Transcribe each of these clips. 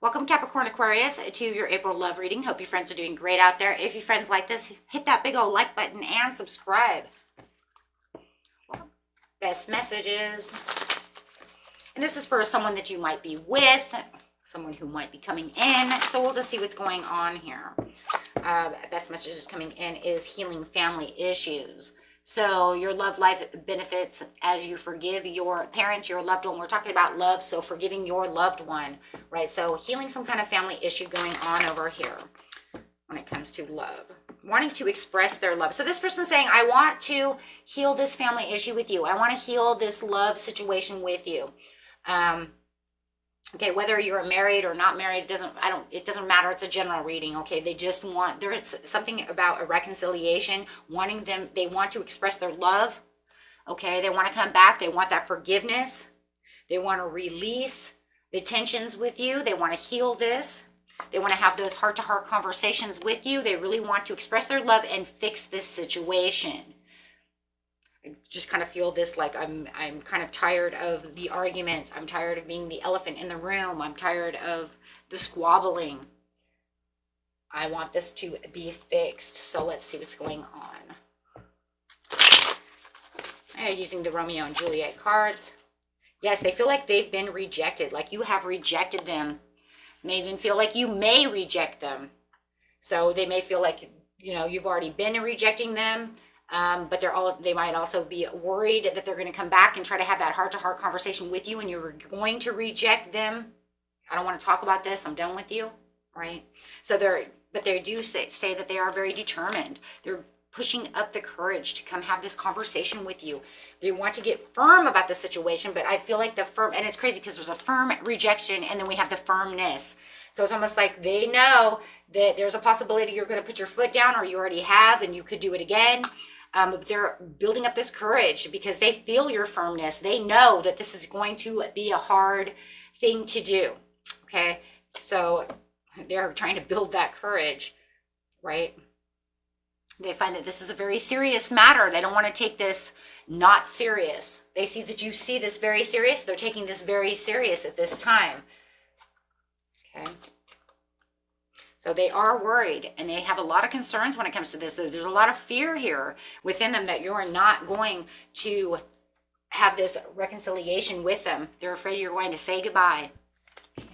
Welcome Capricorn Aquarius to your April love reading. Hope your friends are doing great out there. If your friends like this, hit that big old like button and subscribe. Best messages. And this is for someone that you might be with, someone who might be coming in. So we'll just see what's going on here. Best messages coming in is healing family issues. So your love life benefits as you forgive your parents, your loved one. We're talking about love, so forgiving your loved one, right? So healing some kind of family issue going on over here when it comes to love. Wanting to express their love. So this person's saying, I want to heal this family issue with you. I want to heal this love situation with you. Okay, whether you're married or not married, it doesn't matter. It's a general reading. Okay, they just want, there's something about a reconciliation, they want to express their love. Okay, they want to come back. They want that forgiveness. They want to release the tensions with you. They want to heal this. They want to have those heart-to-heart conversations with you. They really want to express their love and fix this situation. I just kind of feel this, like I'm kind of tired of the argument. I'm tired of being the elephant in the room. I'm tired of the squabbling. I want this to be fixed. So let's see what's going on. Using the Romeo and Juliet cards. Yes, they feel like they've been rejected, like you have rejected them. May even feel like you may reject them. So they may feel like, you've already been rejecting them. But they might also be worried that they're going to come back and try to have that heart-to-heart conversation with you, and you're going to reject them. I don't want to talk about this. I'm done with you, right? So they do say that they are very determined. They're pushing up the courage to come have this conversation with you. They want to get firm about the situation, but I feel like and it's crazy because there's a firm rejection and then we have the firmness. So it's almost like they know that there's a possibility you're going to put your foot down, or you already have, and you could do it again. They're building up this courage because they feel your firmness. They know that this is going to be a hard thing to do. Okay. So they're trying to build that courage, right? They find that this is a very serious matter. They don't want to take this not serious. They see that you see this very serious. They're taking this very serious at this time. Okay. So they are worried, and they have a lot of concerns when it comes to this. There's a lot of fear here within them that you're not going to have this reconciliation with them. They're afraid you're going to say goodbye. Okay.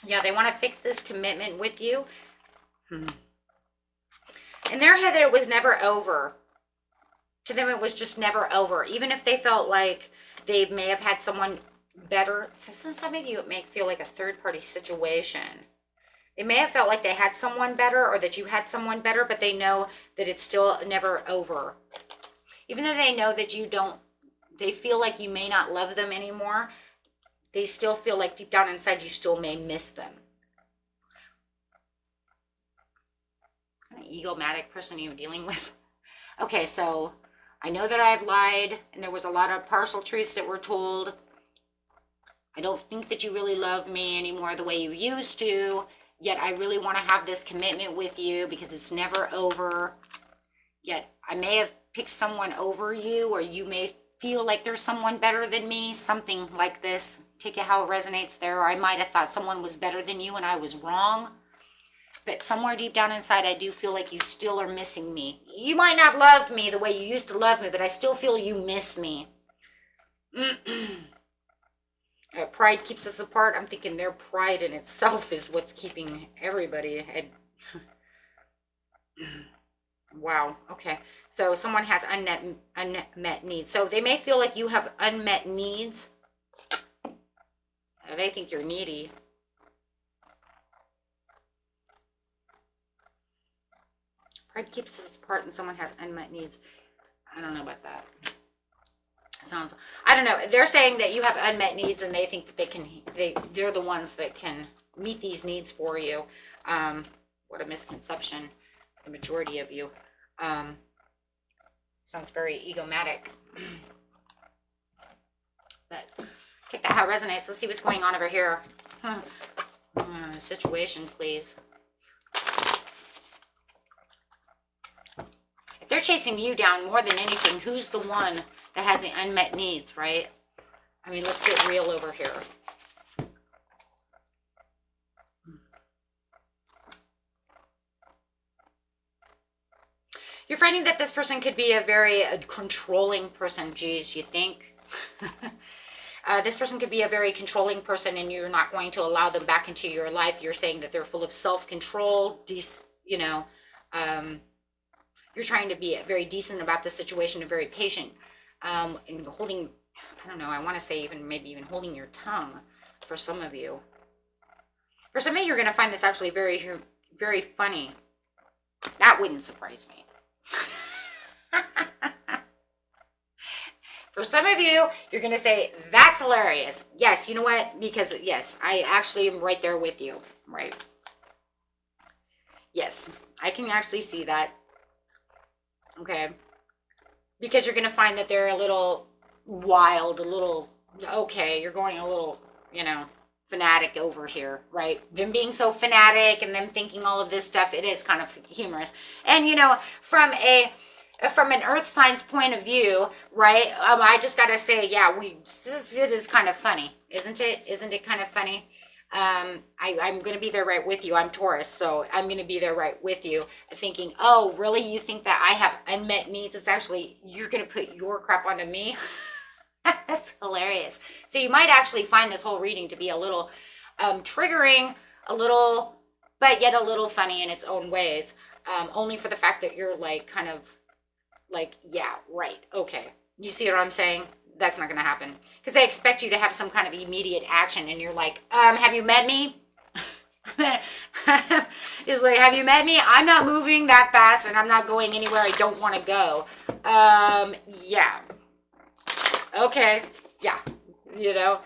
Yeah, they want to fix this commitment with you. In their head, it was never over. To them, it was just never over. Even if they felt like they may have had someone better. So some of you, it may feel like a third-party situation. They may have felt like they had someone better, or that you had someone better, but they know that it's still never over. Even though they know that they feel like you may not love them anymore, they still feel like deep down inside you still may miss them. What kind of egomatic person are you dealing with? Okay, so I know that I've lied, and there was a lot of partial truths that were told. I don't think that you really love me anymore the way you used to. Yet I really want to have this commitment with you because it's never over. Yet I may have picked someone over you, or you may feel like there's someone better than me. Something like this. Take it how it resonates there. Or I might have thought someone was better than you and I was wrong. But somewhere deep down inside, I do feel like you still are missing me. You might not love me the way you used to love me, but I still feel you miss me. Pride keeps us apart. I'm thinking their pride in itself is what's keeping everybody. Wow. Okay. So someone has unmet needs. So they may feel like you have unmet needs. They think you're needy. Pride keeps us apart and someone has unmet needs. I don't know about that. I don't know. They're saying that you have unmet needs, and they think that they're the ones that can meet these needs for you. What a misconception. The majority of you. Sounds very egomatic. But take that how it resonates. Let's see what's going on over here. Situation, please. If they're chasing you down more than anything, who's the one that has the unmet needs, right? I mean, let's get real over here. You're finding that this person could be a very controlling person. Geez, you think? This person could be a very controlling person, and you're not going to allow them back into your life. You're saying that they're full of self-control, you know, you're trying to be very decent about the situation and very patient, and holding, I don't know, I want to say maybe even holding your tongue for some of you. For some of you, you're going to find this actually very, very funny. That wouldn't surprise me. For some of you, you're going to say, that's hilarious. Yes, you know what? Because, yes, I actually am right there with you, right? Yes, I can actually see that. Okay. Because you're going to find that they're a little wild, a little, okay, you're going a little, you know, fanatic over here, right? Them being so fanatic and them thinking all of this stuff, it is kind of humorous. And, you know, from an earth signs point of view, right? I just got to say, yeah, it is kind of funny, isn't it? Isn't it kind of funny? I'm going to be there right with you. I'm Taurus, so I'm going to be there right with you, thinking, oh, really? You think that I have unmet needs? It's actually, you're going to put your crap onto me? That's hilarious. So you might actually find this whole reading to be a little triggering, a little, but yet a little funny in its own ways, only for the fact that you're like, kind of like, yeah, right, okay. You see what I'm saying? That's not going to happen. Because they expect you to have some kind of immediate action, and you're like, have you met me? It's like, have you met me? I'm not moving that fast, and I'm not going anywhere I don't want to go. Yeah. Okay. Yeah. You know?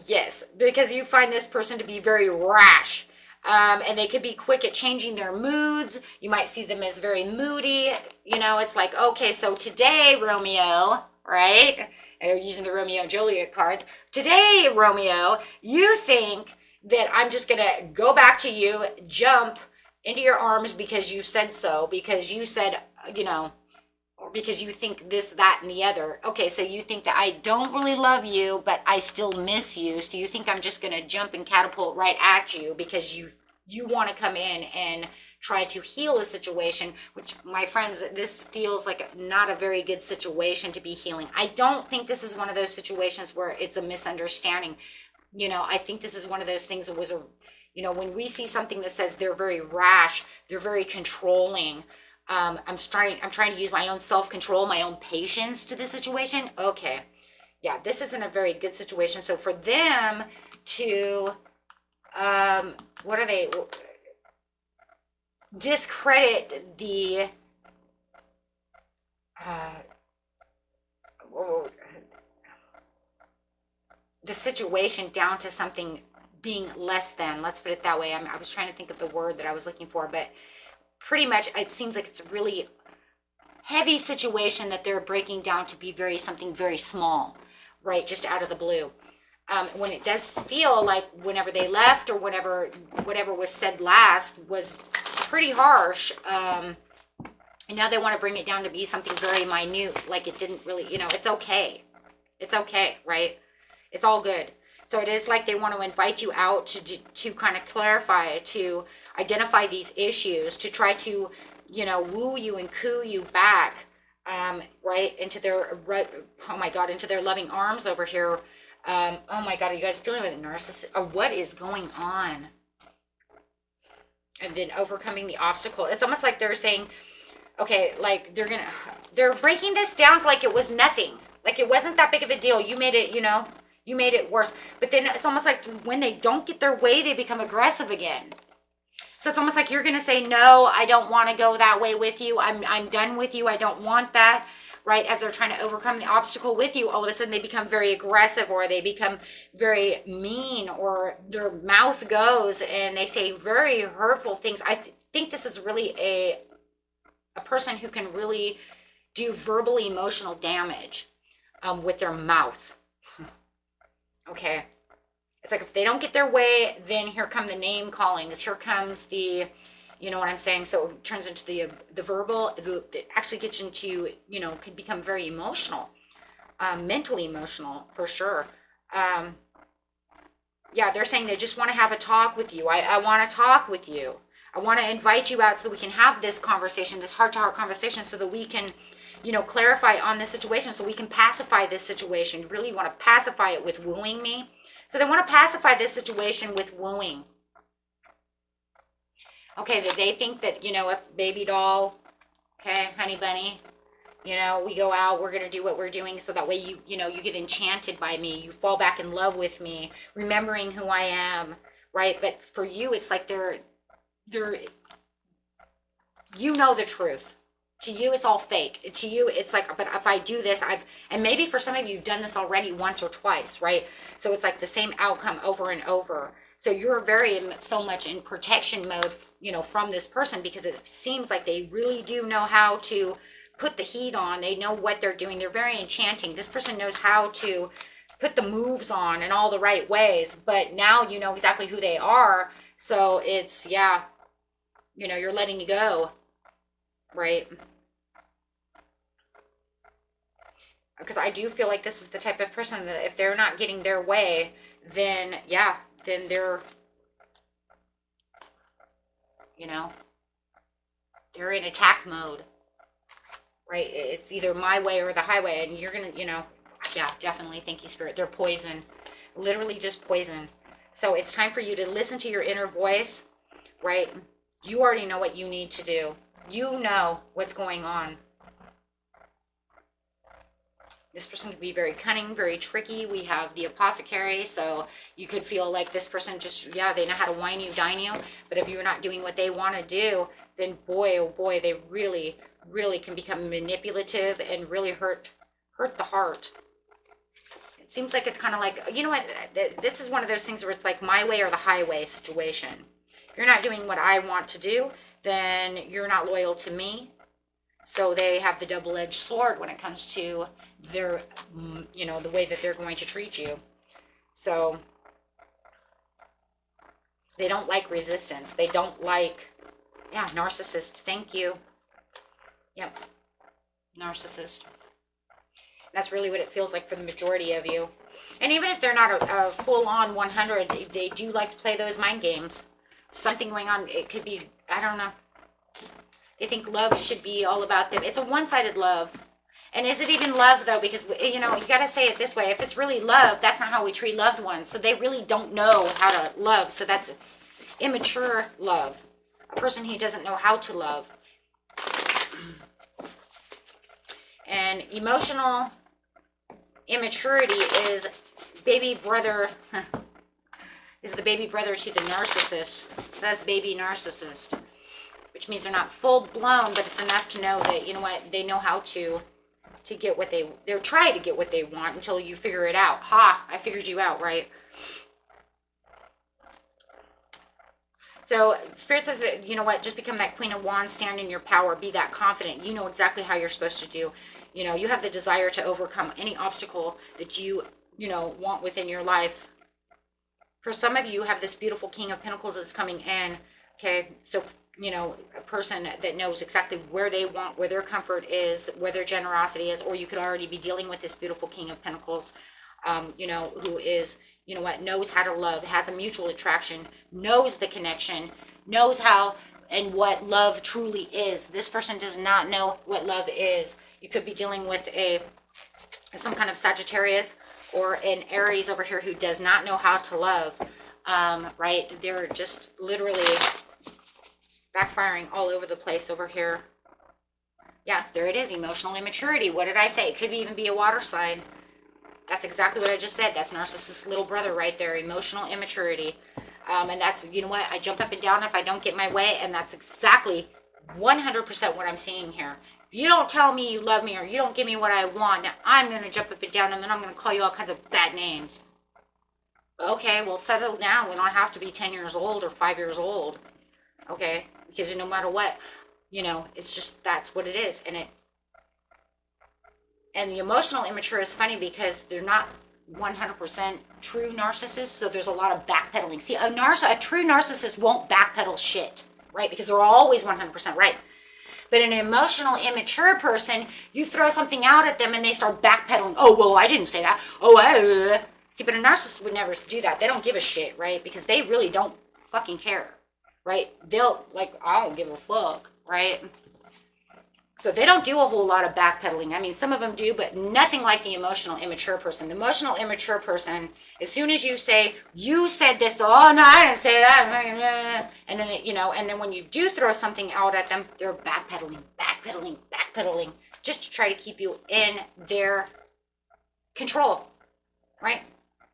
Yes. Because you find this person to be very rash. And they could be quick at changing their moods. You might see them as very moody. You know, it's like, okay, so today, Romeo, right? And they're using the Romeo and Juliet cards. Today, Romeo, you think that I'm just going to go back to you, jump into your arms because you said so, because you said, you know, or because you think this, that, and the other. Okay, so you think that I don't really love you, but I still miss you. So you think I'm just going to jump and catapult right at you because you want to come in and try to heal a situation, which, my friends, this feels like not a very good situation to be healing. I don't think this is one of those situations where it's a misunderstanding. You know, I think this is one of those things that was a, you know, when we see something that says they're very rash, they're very controlling, I'm trying to use my own self-control, my own patience to the situation. Okay. Yeah, this isn't a very good situation. So for them to, what are they? Discredit the, the situation down to something being less than, let's put it that way. I was trying to think of the word that I was looking for, but pretty much it seems like it's a really heavy situation that they're breaking down to be something very small, right? Just out of the blue. When it does feel like whenever they left or whatever was said last was pretty harsh, and now they want to bring it down to be something very minute, like it didn't really, you know, it's okay. It's okay, right? It's all good. So it is like they want to invite you out to kind of clarify, to identify these issues, to try to, you know, woo you and coo you back, right, into their, oh my God, into their loving arms over here. Oh my God, are you guys dealing with a narcissist? Or what is going on? And then overcoming the obstacle. It's almost like they're saying, okay, like they're breaking this down like it was nothing. Like it wasn't that big of a deal. You made it, you know, you made it worse. But then it's almost like when they don't get their way, they become aggressive again. So it's almost like you're going to say, no, I don't want to go that way with you. I'm done with you. I don't want that, right? As they're trying to overcome the obstacle with you, all of a sudden they become very aggressive, or they become very mean, or their mouth goes and they say very hurtful things. I think this is really a person who can really do verbal emotional damage with their mouth. Okay. It's like if they don't get their way, then here come the name callings. Here comes the, you know what I'm saying? So it turns into the verbal, it actually gets into, you know, can become very emotional, mentally emotional for sure. Yeah, they're saying they just want to have a talk with you. I want to talk with you. I want to invite you out so that we can have this conversation, this heart-to-heart conversation, so that we can, you know, clarify on this situation, so we can pacify this situation. You really want to pacify it with wooing me. So they want to pacify this situation with wooing. Okay, that they think that, you know, if baby doll, okay, honey bunny, you know, we go out, we're going to do what we're doing, so that way you know, you get enchanted by me, you fall back in love with me, remembering who I am, right? But for you, it's like they're, you know the truth. To you, it's all fake. To you, it's like, but if I do this, and maybe for some of you, you've done this already once or twice, right? So it's like the same outcome over and over. So you're very so much in protection mode, you know, from this person, because it seems like they really do know how to put the heat on. They know what they're doing. They're very enchanting. This person knows how to put the moves on in all the right ways, but now you know exactly who they are. So it's, yeah, you know, you're letting you go, right? Because I do feel like this is the type of person that if they're not getting their way, then yeah, then they're, you know, they're in attack mode, right? It's either my way or the highway, and you're gonna, you know, yeah, definitely. Thank you, Spirit. They're poison, literally just poison. So it's time for you to listen to your inner voice, right? You already know what you need to do. You know what's going on. This person could be very cunning, very tricky. We have the apothecary, so you could feel like this person just, yeah, they know how to wine you, dine you. But if you're not doing what they want to do, then boy, oh boy, they really, really can become manipulative and really hurt the heart. It seems like it's kind of like, you know what, this is one of those things where it's like my way or the highway situation. If you're not doing what I want to do, then you're not loyal to me. So they have the double-edged sword when it comes to their, you know, the way that they're going to treat you. So they don't like resistance. They don't like, yeah, narcissist. Thank you. Yep. Narcissist. That's really what it feels like for the majority of you. And even if they're not a full-on 100, they do like to play those mind games. Something going on. It could be, I don't know. They think love should be all about them. It's a one-sided love. And is it even love, though? Because, you know, you got to say it this way. If it's really love, that's not how we treat loved ones. So they really don't know how to love. So that's immature love. A person who doesn't know how to love. And emotional immaturity is baby brother, is the baby brother to the narcissist. That's baby narcissist. Which means they're not full-blown, but it's enough to know that, you know what, they know how to get what they're trying to get what they want until you figure it out. Ha, I figured you out, right? So Spirit says that, you know what, just become that Queen of Wands, stand in your power, be that confident. You know exactly how you're supposed to do. You know, you have the desire to overcome any obstacle that you know, want within your life. For some of you have this beautiful King of Pentacles that's coming in, okay? So, you know, a person that knows exactly where they want, where their comfort is, where their generosity is, or you could already be dealing with this beautiful King of Pentacles, you know, who is, you know what, knows how to love, has a mutual attraction, knows the connection, knows how and what love truly is. This person does not know what love is. You could be dealing with some kind of Sagittarius or an Aries over here who does not know how to love, right? They're just literally backfiring all over the place over here. Yeah, there it is, emotional immaturity. What did I say? It could even be a water sign. That's exactly what I just said. That's narcissist's little brother right there, emotional immaturity. And that's, you know what, I jump up and down if I don't get my way, and that's exactly 100% what I'm seeing here. If you don't tell me you love me or you don't give me what I want, now I'm going to jump up and down, and then I'm going to call you all kinds of bad names. Okay, well, settle down. We don't have to be 10 years old or 5 years old. Okay, because no matter what, you know, it's just, that's what it is. And the emotional immature is funny because they're not 100% true narcissists, so there's a lot of backpedaling. See, a true narcissist won't backpedal shit, right? Because they're always 100% right. But an emotional immature person, you throw something out at them and they start backpedaling. Oh, well, I didn't say that. Oh, see, but a narcissist would never do that. They don't give a shit, right? Because they really don't fucking care. right? They'll, like, I don't give a fuck, right? So they don't do a whole lot of backpedaling. I mean, some of them do, but nothing like the emotional immature person. The emotional immature person, as soon as you say, you said this, oh no, I didn't say that, and then, and then when you do throw something out at them, they're backpedaling, just to try to keep you in their control, right?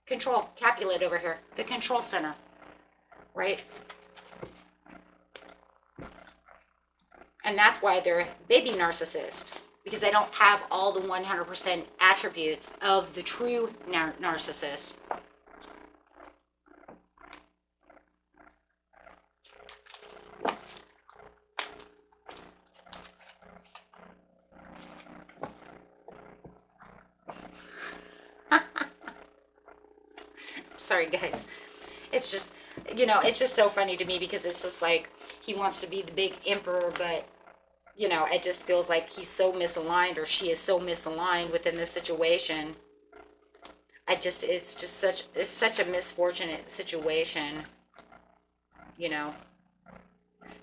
Control, Capulet over here, the control center, right? And that's why they're baby narcissist, because they don't have all the 100% attributes of the true narcissist. Sorry, guys. It's just, it's just so funny to me, because it's just like he wants to be the big emperor, but it just feels like he's so misaligned, or she is so misaligned within this situation. It's such a misfortunate situation,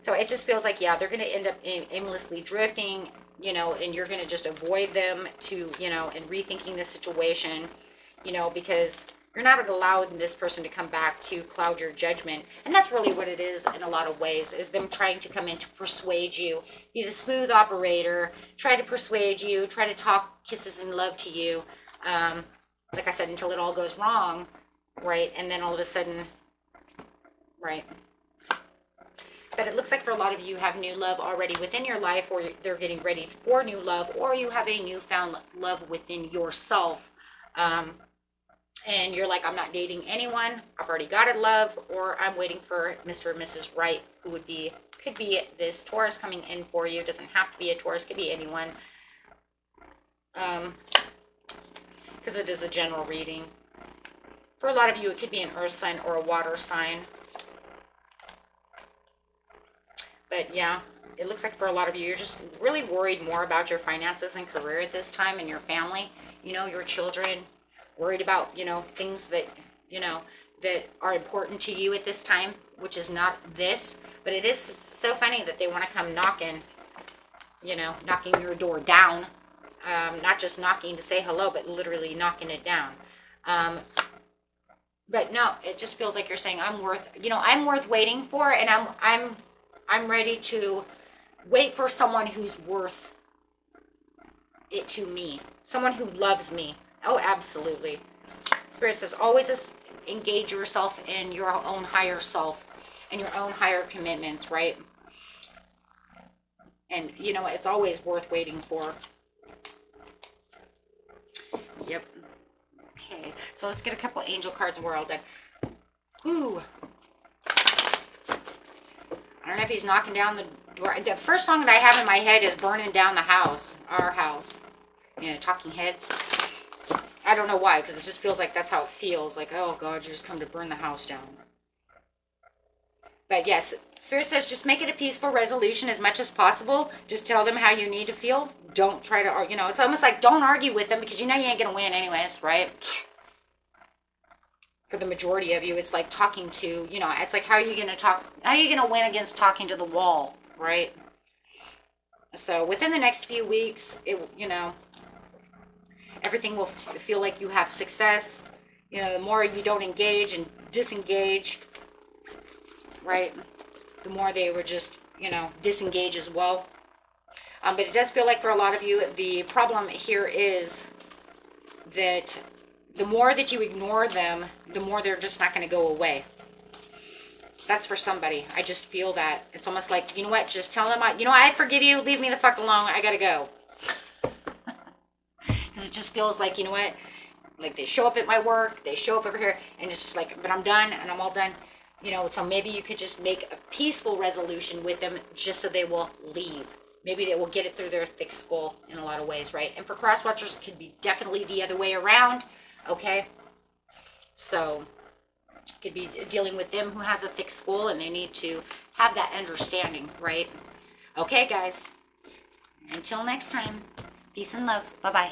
So it just feels like, yeah, they're going to end up aimlessly drifting, and you're going to just avoid them to, and rethinking the situation, because you're not allowing this person to come back to cloud your judgment. And that's really what it is in a lot of ways, is them trying to come in to persuade you, be the smooth operator, try to persuade you, try to talk kisses and love to you. Like I said, until it all goes wrong, right? And then all of a sudden, right? But it looks like for a lot of you have new love already within your life, or they're getting ready for new love, or you have a newfound love within yourself. And you're like, I'm not dating anyone. I've already got a love, or I'm waiting for Mr. and Mrs. Right, who could be this Taurus coming in for you. It doesn't have to be a Taurus, could be anyone. Because it is a general reading. For a lot of you, it could be an earth sign or a water sign. But yeah, it looks like for a lot of you, you're just really worried more about your finances and career at this time, and your family, your children. Worried about, things that, that are important to you at this time, which is not this. But it is so funny that they want to come knocking your door down. Not just knocking to say hello, but literally knocking it down. But no, it just feels like you're saying, I'm worth waiting for, and I'm ready to wait for someone who's worth it to me. Someone who loves me. Oh, absolutely. Spirit says, always engage yourself in your own higher self and your own higher commitments, right? And it's always worth waiting for. Yep. Okay, so let's get a couple angel cards and we're all done. Ooh. I don't know if he's knocking down the door. The first song that I have in my head is Burning Down the House, our house. Talking Heads. I don't know why, because it just feels like that's how it feels. Like, oh God, you just come to burn the house down. But yes, Spirit says just make it a peaceful resolution as much as possible. Just tell them how you need to feel. Don't try to, it's almost like don't argue with them, because you ain't going to win anyways, right? For the majority of you, it's like talking to, it's like, how are you going to win against talking to the wall, right? So within the next few weeks, everything will feel like you have success. The more you don't engage and disengage, right? The more they were just, disengage as well. But it does feel like for a lot of you, the problem here is that the more that you ignore them, the more they're just not going to go away. That's for somebody. I just feel that. It's almost like, you know what? Just tell them, I forgive you. Leave me the fuck alone. I got to go. Because it just feels like, like they show up at my work, they show up over here, and it's just like, but I'm done, and I'm all done. So maybe you could just make a peaceful resolution with them just so they will leave. Maybe they will get it through their thick skull in a lot of ways, right? And for cross watchers, it could be definitely the other way around, okay? So, could be dealing with them who has a thick skull, and they need to have that understanding, right? Okay, guys. Until next time, peace and love. Bye-bye.